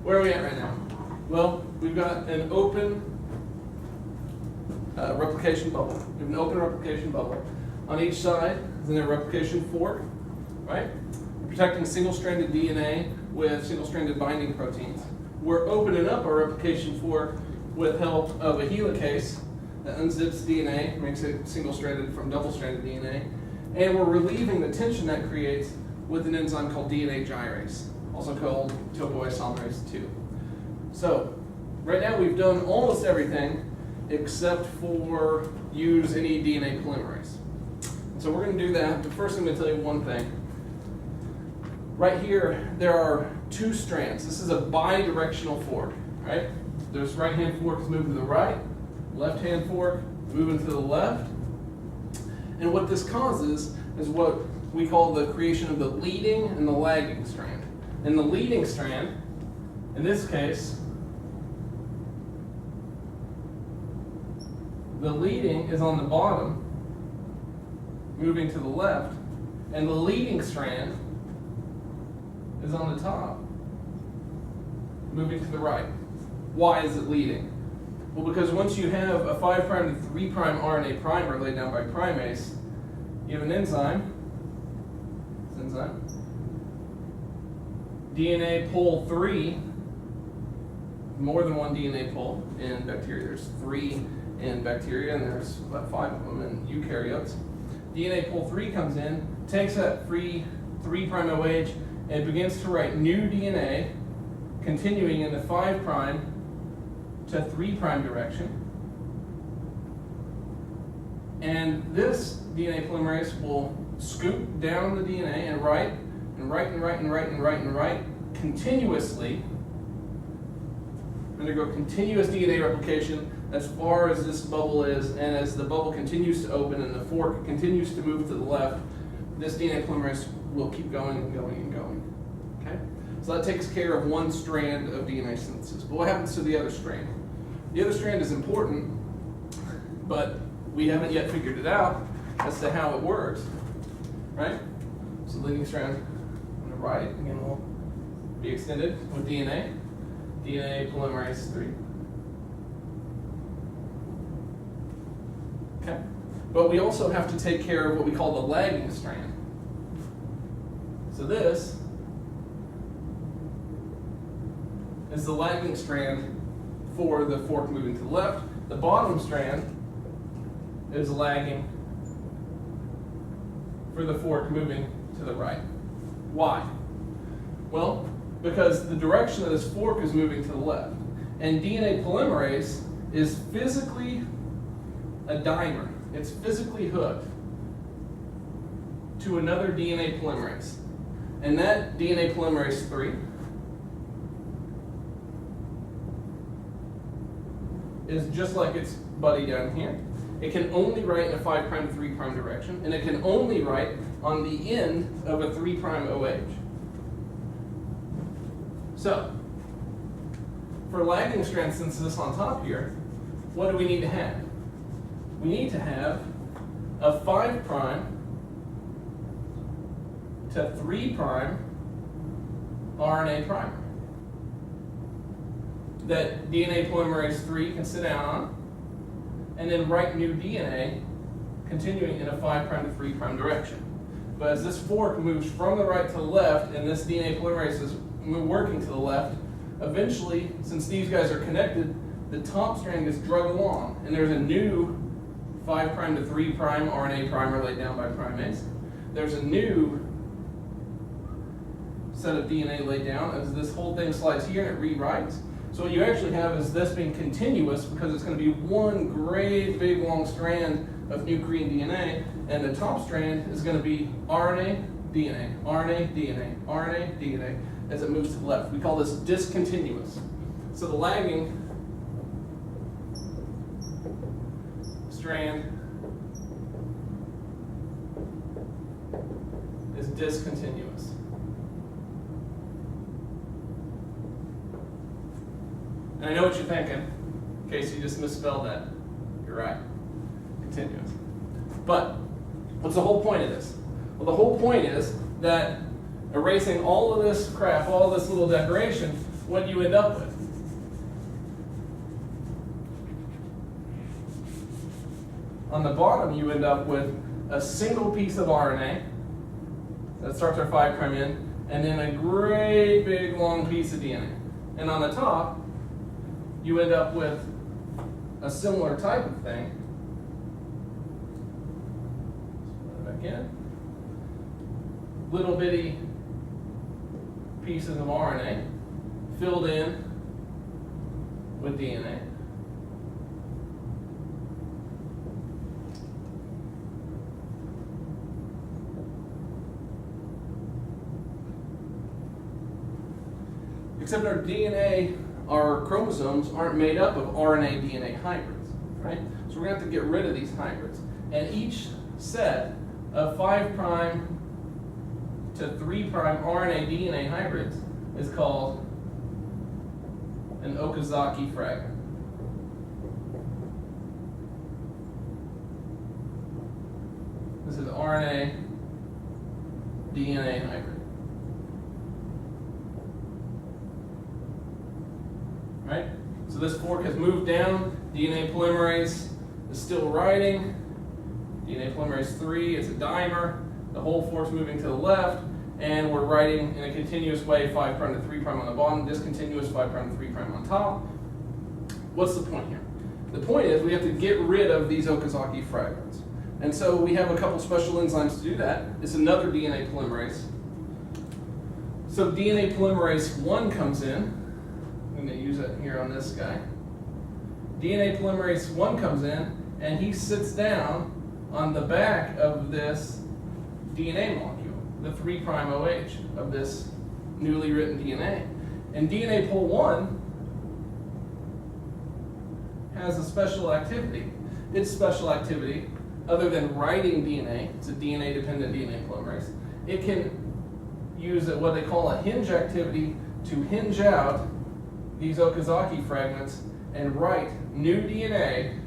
where are we at right now? Well, we've got an open replication bubble. We have an open replication bubble. On each side is a replication fork, right? We're protecting single-stranded DNA with single-stranded binding proteins. We're opening up our replication fork with help of a helicase that unzips DNA, makes it single-stranded from double-stranded DNA, and we're relieving the tension that creates with an enzyme called DNA gyrase, also called topoisomerase 2. So, right now we've done almost everything except for use any DNA polymerase. So we're going to do that, but first I'm going to tell you one thing. Right here, there are two strands. This is a bidirectional fork, right? There's right-hand fork is moving to the right, left-hand fork moving to the left. And what this causes is what we call the creation of the leading and the lagging strand. And the leading strand, in this case, the leading is on the bottom, moving to the left, and the leading strand is on the top, moving to the right. Why is it leading? Well, because once you have a 5' to 3' RNA primer laid down by primase, you have an enzyme, DNA pol 3, more than one DNA pol in bacteria. There's 3 in bacteria, and there's about 5 of them in eukaryotes. DNA pol 3 comes in, takes that free 3' OH, and begins to write new DNA, continuing in the 5' to 3' direction. And this DNA polymerase will scoop down the DNA and write continuously, undergo continuous DNA replication as far as this bubble is, and as the bubble continues to open and the fork continues to move to the left, this DNA polymerase will keep going and going and going. Okay? So that takes care of one strand of DNA synthesis. But what happens to the other strand? The other strand is important, but we haven't yet figured it out as to how it works, right? So the leading strand on the right, again, will be extended with DNA polymerase 3. Okay? But we also have to take care of what we call the lagging strand. So this is the lagging strand for the fork moving to the left. The bottom strand is lagging for the fork moving to the right. Why? Well, because the direction of this fork is moving to the left. And DNA polymerase is physically a dimer. It's physically hooked to another DNA polymerase. And that DNA polymerase 3 is just like its buddy down here. It can only write in a 5' to 3' direction, and it can only write on the end of a 3' OH. So, for lagging strand synthesis on top here, what do we need to have? We need to have a 5' to 3' RNA primer that DNA polymerase 3 can sit down on, and then write new DNA, continuing in a 5' to 3' direction. But as this fork moves from the right to the left, and this DNA polymerase is working to the left, eventually, since these guys are connected, the top strand gets drug along, and there's a new 5' to 3' RNA primer laid down by primase. There's a new set of DNA laid down as this whole thing slides here and it rewrites. So what you actually have is this being continuous, because it's going to be one great big long strand of new green DNA, and the top strand is going to be RNA, DNA, RNA, DNA, RNA, DNA as it moves to the left. We call this discontinuous. So the lagging strand is discontinuous. And I know what you're thinking. Okay, so you just misspelled that. You're right. Continuous. But what's the whole point of this? Well, the whole point is that erasing all of this crap, all this little decoration, what you end up with. On the bottom, you end up with a single piece of RNA that starts our 5' end, and then a great big long piece of DNA. And on the top, you end up with a similar type of thing. Let's put it back in. Little bitty pieces of RNA filled in with DNA. Except our DNA, our chromosomes aren't made up of RNA-DNA hybrids, right? So we're going to have to get rid of these hybrids. And each set of 5' to 3' RNA-DNA hybrids is called an Okazaki fragment. This is RNA-DNA hybrid. Right? So this fork has moved down. DNA polymerase is still writing. DNA polymerase 3, it's a dimer. The whole fork's moving to the left, and we're writing in a continuous way 5' to 3' on the bottom, discontinuous 5' to 3' on top. What's the point here? The point is we have to get rid of these Okazaki fragments. And so we have a couple special enzymes to do that. It's another DNA polymerase. So DNA polymerase 1 comes in. I'm going to use it here on this guy. DNA polymerase 1 comes in, and he sits down on the back of this DNA molecule, the 3' OH of this newly written DNA. And DNA pol 1 has a special activity. Its special activity, other than writing DNA, it's a DNA-dependent DNA polymerase, it can use what they call a hinge activity to hinge out these Okazaki fragments and write new DNA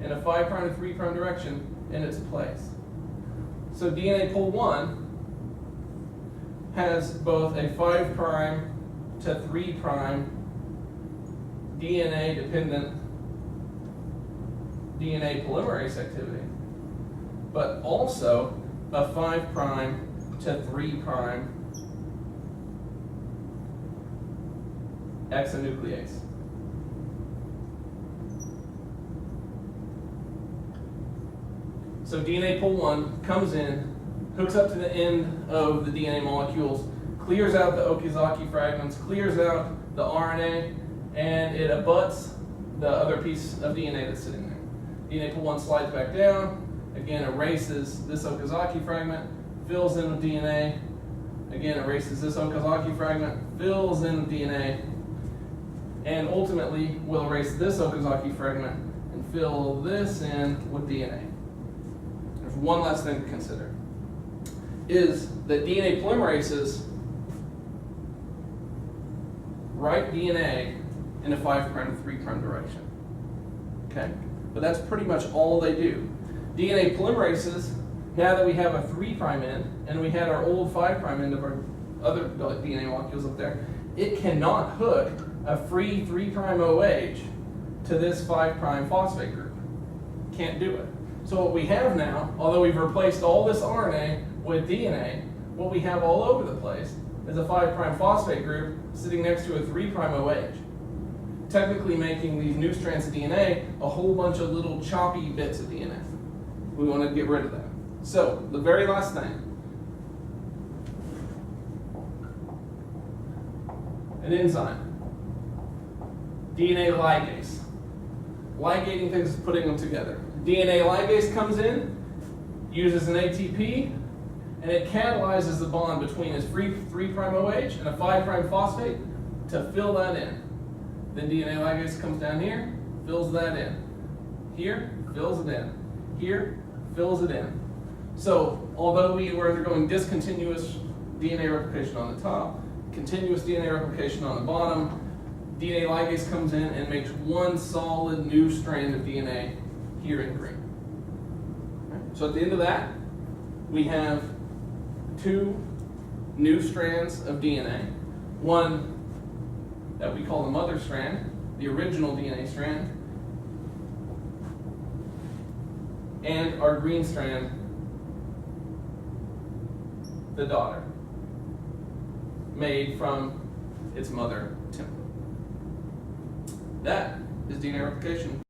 in a 5' to 3' direction in its place. So DNA pol 1 has both a 5' to 3' DNA-dependent DNA polymerase activity, but also a 5' to 3' exonuclease. So DNA pol 1 comes in, hooks up to the end of the DNA molecules, clears out the Okazaki fragments, clears out the RNA, and it abuts the other piece of DNA that's sitting there. DNA pol 1 slides back down, again erases this Okazaki fragment, fills in with DNA, again erases this Okazaki fragment, fills in with DNA, and ultimately we'll erase this Okazaki fragment and fill this in with DNA. There's one last thing to consider, is that DNA polymerases write DNA in a 5' to 3' direction. Okay? But that's pretty much all they do. DNA polymerases, now that we have a 3' end, and we had our old 5' end of our other DNA molecules up there, it cannot hook a free 3' OH to this 5' phosphate group. Can't do it. So what we have now, although we've replaced all this RNA with DNA, what we have all over the place is a 5' phosphate group sitting next to a 3' OH. Technically making these new strands of DNA a whole bunch of little choppy bits of DNA. We want to get rid of that. So, the very last thing. An enzyme. DNA ligase. Ligating things is putting them together. DNA ligase comes in, uses an ATP, and it catalyzes the bond between its 3' OH and a 5' phosphate to fill that in. Then DNA ligase comes down here, fills that in. Here, fills it in. Here, fills it in. So, although we were undergoing discontinuous DNA replication on the top, continuous DNA replication on the bottom, DNA ligase comes in and makes one solid new strand of DNA here in green. Okay. So at the end of that, we have 2 new strands of DNA. one that we call the mother strand, the original DNA strand, and our green strand, the daughter, made from its mother template. That is DNA replication.